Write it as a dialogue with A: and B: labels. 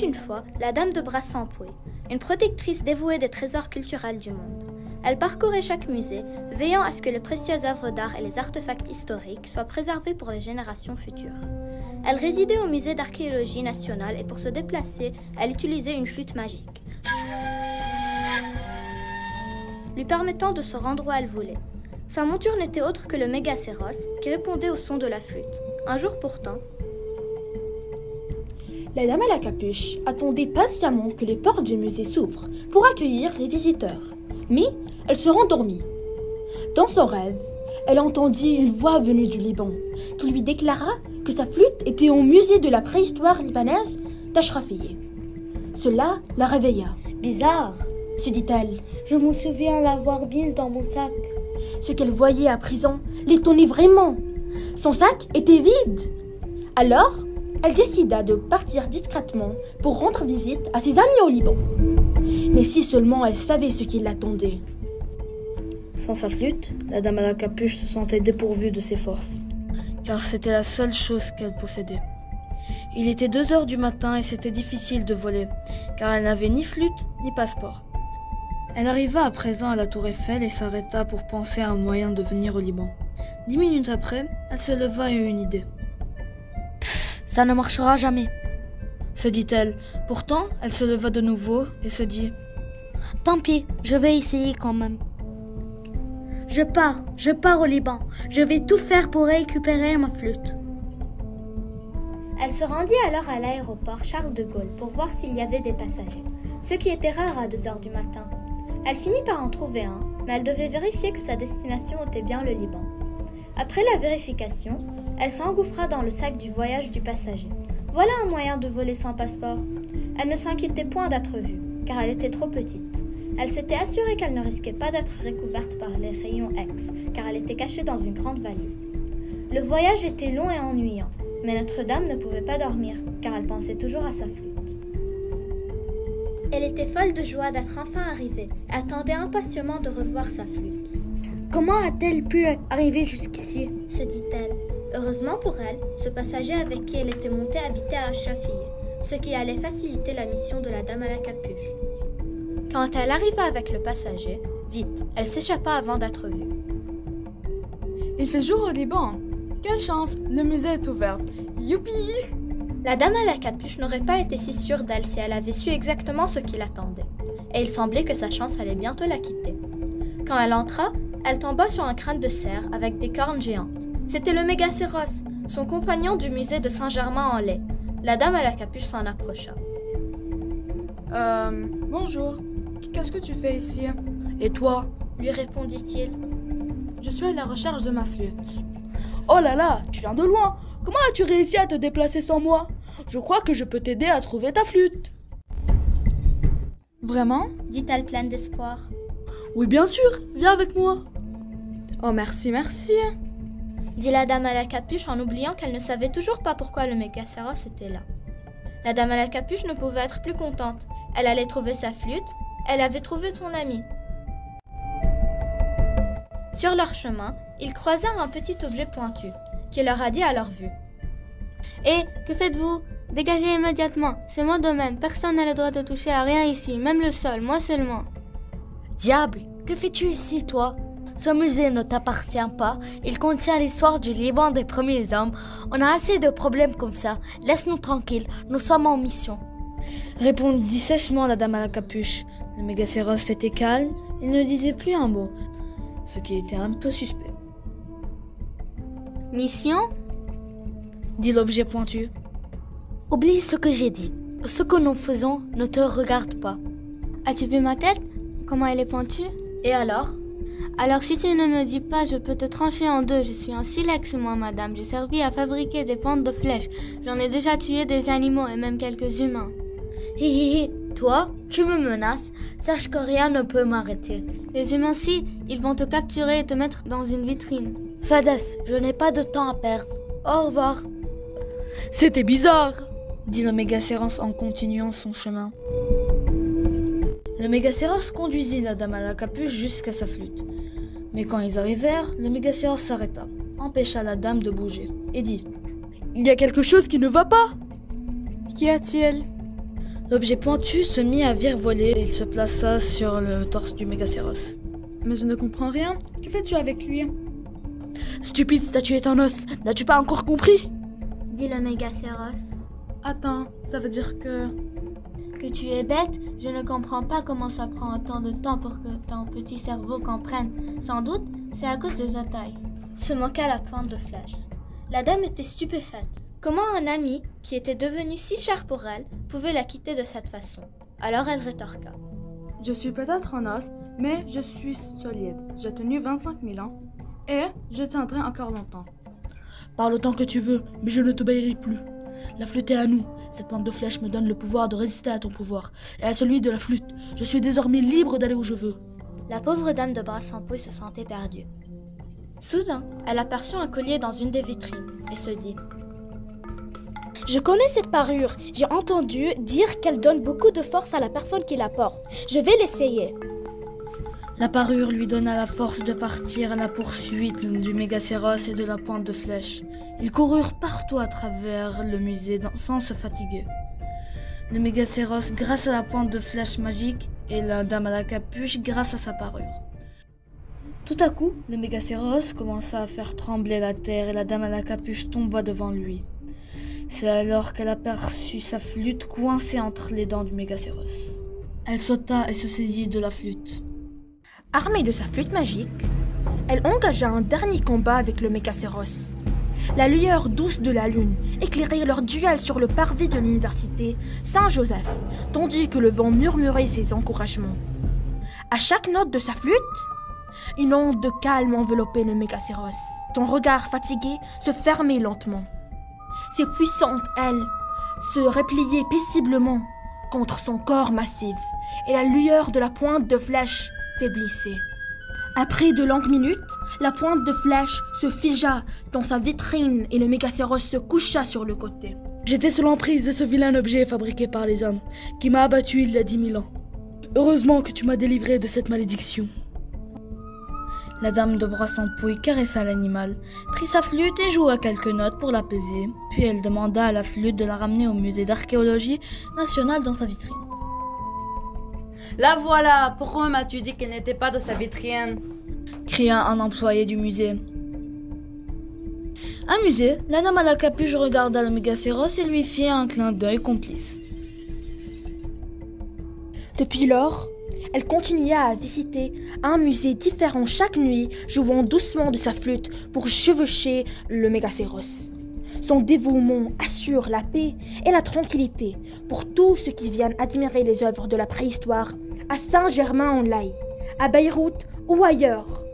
A: une fois la dame de Brassampoué, une protectrice dévouée des trésors culturels du monde. Elle parcourait chaque musée, veillant à ce que les précieuses œuvres d'art et les artefacts historiques soient préservés pour les générations futures. Elle résidait au musée d'archéologie nationale et pour se déplacer, elle utilisait une flûte magique, lui permettant de se rendre où elle voulait. Sa monture n'était autre que le mégacéros qui répondait au son de la flûte. Un jour pourtant,
B: la dame à la capuche attendait patiemment que les portes du musée s'ouvrent pour accueillir les visiteurs. Mais elle se rendormit. Dans son rêve, elle entendit une voix venue du Liban qui lui déclara que sa flûte était au musée de la préhistoire libanaise d'Ashrafiyeh. Cela la réveilla.
C: « Bizarre !»
B: se dit-elle.
C: « Je me souviens l'avoir mise dans mon sac. »
B: Ce qu'elle voyait à présent l'étonnait vraiment. Son sac était vide. Alors, elle décida de partir discrètement pour rendre visite à ses amis au Liban. Mais si seulement elle savait ce qui l'attendait.
D: Sans sa flûte, la dame à la capuche se sentait dépourvue de ses forces, car c'était la seule chose qu'elle possédait. Il était 2 heures du matin et c'était difficile de voler, car elle n'avait ni flûte ni passeport. Elle arriva à présent à la tour Eiffel et s'arrêta pour penser à un moyen de venir au Liban. 10 minutes après, elle se leva et eut une idée.
C: « Ça ne marchera jamais !»
D: se dit-elle. Pourtant, elle se leva de nouveau et se dit
C: « Tant pis, je vais essayer quand même. Je pars au Liban. Je vais tout faire pour récupérer ma flûte. »
A: Elle se rendit alors à l'aéroport Charles de Gaulle pour voir s'il y avait des passagers, ce qui était rare à 2 heures du matin. Elle finit par en trouver un, mais elle devait vérifier que sa destination était bien le Liban. Après la vérification, elle s'engouffra dans le sac du voyage du passager. Voilà un moyen de voler sans passeport. Elle ne s'inquiétait point d'être vue, car elle était trop petite. Elle s'était assurée qu'elle ne risquait pas d'être recouverte par les rayons X, car elle était cachée dans une grande valise. Le voyage était long et ennuyant, mais Notre-Dame ne pouvait pas dormir, car elle pensait toujours à sa flûte. Elle était folle de joie d'être enfin arrivée, attendait impatiemment de revoir sa flûte.
C: « Comment a-t-elle pu arriver jusqu'ici ?»
A: se dit-elle. Heureusement pour elle, ce passager avec qui elle était montée habitait à Ashrafiyeh, ce qui allait faciliter la mission de la dame à la capuche. Quand elle arriva avec le passager, vite, elle s'échappa avant d'être vue.
E: « Il fait jour au Liban. Quelle chance, le musée est ouvert. Youpi !»
A: La dame à la capuche n'aurait pas été si sûre d'elle si elle avait su exactement ce qui l'attendait. Et il semblait que sa chance allait bientôt la quitter. Quand elle entra, elle tomba sur un crâne de cerf avec des cornes géantes. C'était le mégacéros, son compagnon du musée de Saint-Germain-en-Laye. La dame à la capuche s'en approcha.
E: Bonjour. Qu'est-ce que tu fais ici ?
D: Et toi ?
A: Lui répondit-il.
E: Je suis à la recherche de ma flûte.
F: Oh là là, tu viens de loin. Comment as-tu réussi à te déplacer sans moi ? Je crois que je peux t'aider à trouver ta flûte.
E: Vraiment ?
A: Dit-elle pleine d'espoir.
F: Oui, bien sûr, viens avec moi.
E: Oh, merci.
A: Dit la dame à la capuche en oubliant qu'elle ne savait toujours pas pourquoi le mégacéros était là. La dame à la capuche ne pouvait être plus contente. Elle allait trouver sa flûte, elle avait trouvé son ami. Sur leur chemin, ils croisèrent un petit objet pointu, qui leur a dit à leur vue.
G: « Hé, que faites-vous ? Dégagez immédiatement, c'est mon domaine, personne n'a le droit de toucher à rien ici, même le sol, moi seulement. »
C: « Diable, que fais-tu ici, toi ? Ce musée ne t'appartient pas, il contient l'histoire du Liban des premiers hommes. On a assez de problèmes comme ça, laisse-nous tranquilles, nous sommes en mission. »
D: Répondit sèchement la dame à la capuche. Le mégacéros était calme, il ne disait plus un mot, ce qui était un peu suspect.
G: « Mission ?»
D: dit l'objet pointu.
C: « Oublie ce que j'ai dit. Ce que nous faisons ne te regarde pas. »«
G: As-tu vu ma tête ? Comment elle est pointue ? » ?»«
A: Et alors ? » ?»«
G: Alors si tu ne me dis pas, je peux te trancher en deux. Je suis un silex, moi, madame. J'ai servi à fabriquer des pentes de flèches. J'en ai déjà tué des animaux et même quelques humains. »
C: Hi hi hi, toi, tu me menaces. Sache que rien ne peut m'arrêter.
G: Les humains-ci, ils vont te capturer et te mettre dans une vitrine.
C: Fadès, je n'ai pas de temps à perdre. Au revoir.
F: C'était bizarre,
D: dit le mégacéros en continuant son chemin. Le mégacéros conduisit la dame à la capuche jusqu'à sa flûte. Mais quand ils arrivèrent, le mégacéros s'arrêta, empêcha la dame de bouger et dit «
F: Il y a quelque chose qui ne va pas. »
E: Qu'y a-t-il ?
D: L'objet pointu se mit à virevoler et il se plaça sur le torse du Mégacéros.
E: Mais je ne comprends rien. Que fais-tu avec lui?
F: Stupide statue est un os. N'as-tu pas encore compris?
G: Dit le Mégacéros.
E: Attends, ça veut dire que...
G: Que tu es bête? Je ne comprends pas comment ça prend autant de temps pour que ton petit cerveau comprenne. Sans doute, c'est à cause de sa taille.
A: Se moqua la pointe de flèche. La dame était stupéfaite. Comment un ami, qui était devenu si cher pour elle, pouvait la quitter de cette façon? Alors elle rétorqua.
E: Je suis peut-être un os, mais je suis solide. J'ai tenu 25 000 ans et je tiendrai encore longtemps.
F: Parle autant que tu veux, mais je ne t'obéirai plus. La flûte est à nous. Cette pointe de flèche me donne le pouvoir de résister à ton pouvoir et à celui de la flûte. Je suis désormais libre d'aller où je veux.
A: La pauvre dame de Brassampouille se sentait perdue. Soudain, elle aperçut un collier dans une des vitrines et se dit:
B: Je connais cette parure. J'ai entendu dire qu'elle donne beaucoup de force à la personne qui la porte. Je vais l'essayer.
D: La parure lui donna la force de partir à la poursuite du Mégacéros et de la pointe de flèche. Ils coururent partout à travers le musée sans se fatiguer. Le Mégacéros grâce à la pointe de flèche magique et la dame à la capuche grâce à sa parure. Tout à coup, le Mégacéros commença à faire trembler la terre et la dame à la capuche tomba devant lui. C'est alors qu'elle aperçut sa flûte coincée entre les dents du Mégacéros. Elle sauta et se saisit de la flûte.
B: Armée de sa flûte magique, elle engagea un dernier combat avec le Mégacéros. La lueur douce de la lune éclairait leur duel sur le parvis de l'université Saint-Joseph, tandis que le vent murmurait ses encouragements. À chaque note de sa flûte, une onde de calme enveloppait le Mégacéros. Son regard fatigué se fermait lentement. Ses puissantes ailes se repliaient paisiblement contre son corps massif, et la lueur de la pointe de flèche faiblissait. Après de longues minutes, la pointe de flèche se figea dans sa vitrine et le Mégacéros se coucha sur le côté.
F: J'étais sous l'emprise de ce vilain objet fabriqué par les hommes, qui m'a abattu il y a 10 000 ans. Heureusement que tu m'as délivré de cette malédiction.
D: La dame de Brassampouille caressa l'animal, prit sa flûte et joua quelques notes pour l'apaiser, puis elle demanda à la flûte de la ramener au musée d'archéologie nationale dans sa vitrine.
H: La voilà! Pourquoi m'as-tu dit qu'elle n'était pas de sa vitrine?
D: Cria un employé du musée. Amusée, la dame à la capuche regarda le Mégacéros et lui fit un clin d'œil complice.
B: Depuis lors, elle continua à visiter un musée différent chaque nuit, jouant doucement de sa flûte pour chevaucher le Mégacéros. Son dévouement assure la paix et la tranquillité pour tous ceux qui viennent admirer les œuvres de la préhistoire à Saint-Germain-en-Laye, à Beyrouth ou ailleurs.